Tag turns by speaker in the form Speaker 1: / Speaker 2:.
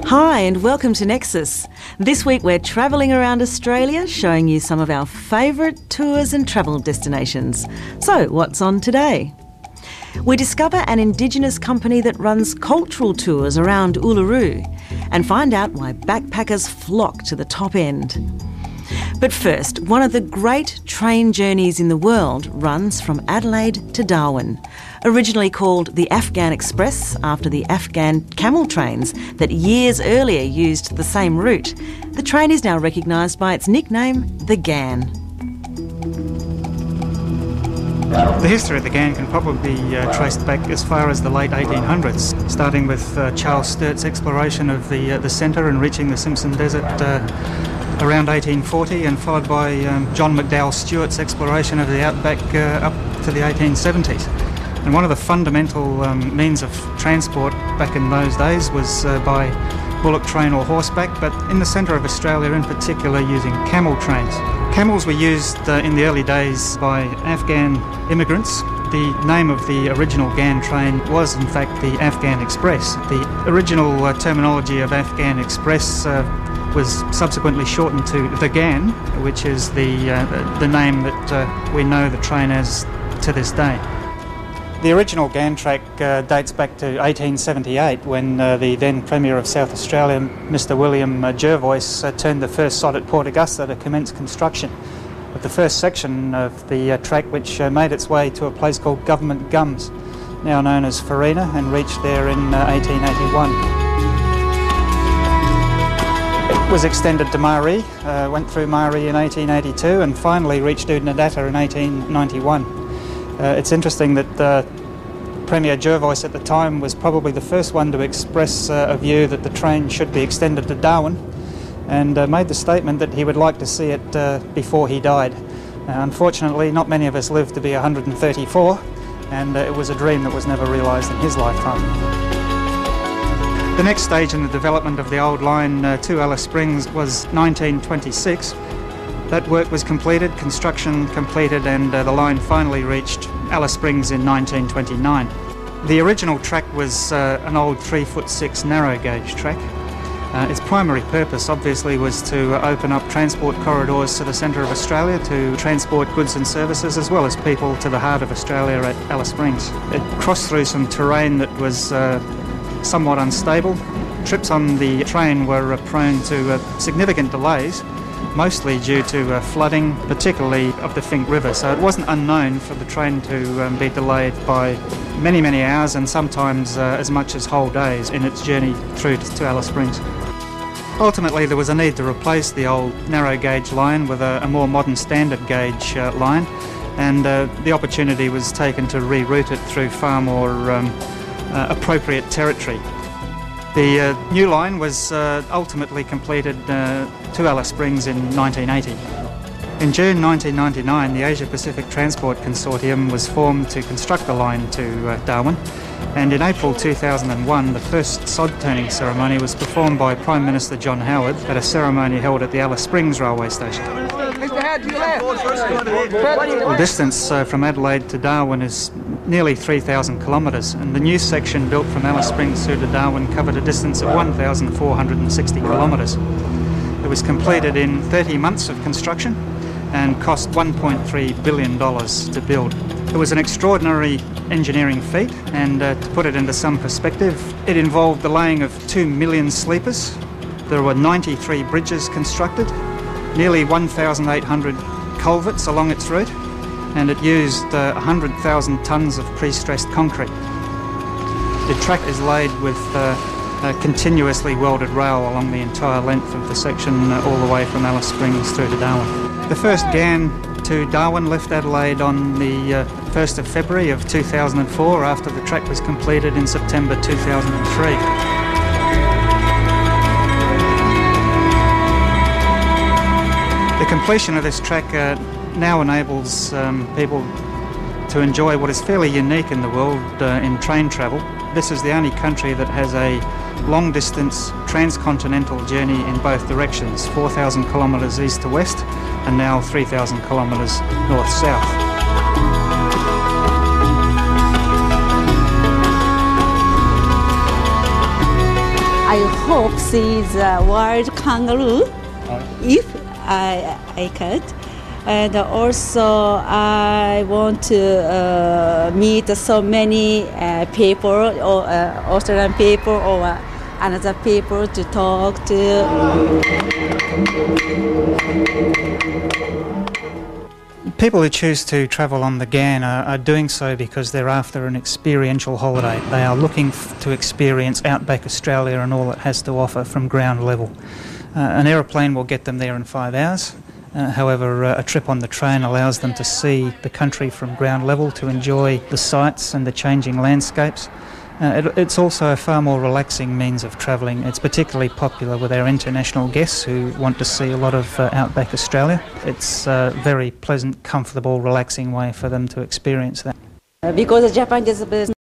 Speaker 1: Hi and welcome to Nexus. This week we're travelling around Australia showing you some of our favourite tours and travel destinations. So what's on today? We discover an Indigenous company that runs cultural tours around Uluru and find out why backpackers flock to the top end. But first, one of the great train journeys in the world runs from Adelaide to Darwin. Originally called the Afghan Express after the Afghan camel trains that years earlier used the same route, the train is now recognised by its nickname, the Ghan.
Speaker 2: The history of the Ghan can probably be traced back as far as the late 1800s, starting with Charles Sturt's exploration of the centre and reaching the Simpson Desert around 1840, and followed by John McDowell Stewart's exploration of the outback up to the 1870s. And one of the fundamental means of transport back in those days was by bullock train or horseback, but in the centre of Australia in particular using camel trains. Camels were used in the early days by Afghan immigrants. The name of the original Ghan train was in fact the Afghan Express. The original terminology of Afghan Express was subsequently shortened to the Ghan, which is the name that we know the train as to this day. The original Ghan track dates back to 1878 when the then Premier of South Australia, Mr William Jervois, turned the first sod at Port Augusta to commence construction of the first section of the track, which made its way to a place called Government Gums, now known as Farina, and reached there in 1881. It was extended to Maree, went through Maree in 1882 and finally reached Oodnadatta in 1891. It's interesting that Premier Jervois at the time was probably the first one to express a view that the train should be extended to Darwin, and made the statement that he would like to see it before he died. Unfortunately, not many of us lived to be 134, and it was a dream that was never realised in his lifetime. The next stage in the development of the old line to Alice Springs was 1926. That work was completed, construction completed, and the line finally reached Alice Springs in 1929. The original track was an old 3'6" narrow gauge track. Its primary purpose obviously was to open up transport corridors to the centre of Australia to transport goods and services as well as people to the heart of Australia at Alice Springs. It crossed through some terrain that was somewhat unstable. Trips on the train were prone to significant delays, mostly due to flooding, particularly of the Finke River. So it wasn't unknown for the train to be delayed by many, many hours and sometimes as much as whole days in its journey through to Alice Springs. Ultimately, there was a need to replace the old narrow gauge line with a more modern standard gauge line, and the opportunity was taken to reroute it through far more appropriate territory. The new line was ultimately completed to Alice Springs in 1980. In June 1999, the Asia Pacific Transport Consortium was formed to construct the line to Darwin, and in April 2001 the first sod turning ceremony was performed by Prime Minister John Howard at a ceremony held at the Alice Springs railway station. The distance from Adelaide to Darwin is nearly 3,000 kilometres, and the new section built from Alice Springs through to Darwin covered a distance of 1,460 kilometres. It was completed in 30 months of construction and cost $1.3 billion to build. It was an extraordinary engineering feat, and to put it into some perspective, it involved the laying of 2 million sleepers. There were 93 bridges constructed, nearly 1,800 culverts along its route, and it used 100,000 tonnes of pre-stressed concrete. The track is laid with continuously welded rail along the entire length of the section all the way from Alice Springs through to Darwin. The first Ghan to Darwin left Adelaide on the 1st of February of 2004 after the track was completed in September 2003. The completion of this track now enables people to enjoy what is fairly unique in the world in train travel. This is the only country that has a long-distance transcontinental journey in both directions, 4,000 kilometres east to west and now 3,000 kilometres north-south.
Speaker 3: hope to see the wild kangaroo if I could. And also I want to meet so many people, or Australian people or another people to talk to.
Speaker 2: People who choose to travel on the GAN are doing so because they're after an experiential holiday. They are looking to experience outback Australia and all it has to offer from ground level. An aeroplane will get them there in 5 hours. However, a trip on the train allows them to see the country from ground level, to enjoy the sights and the changing landscapes. It's also a far more relaxing means of travelling. It's particularly popular with our international guests who want to see a lot of outback Australia. It's a very pleasant, comfortable, relaxing way for them to experience that.
Speaker 3: Because Japan is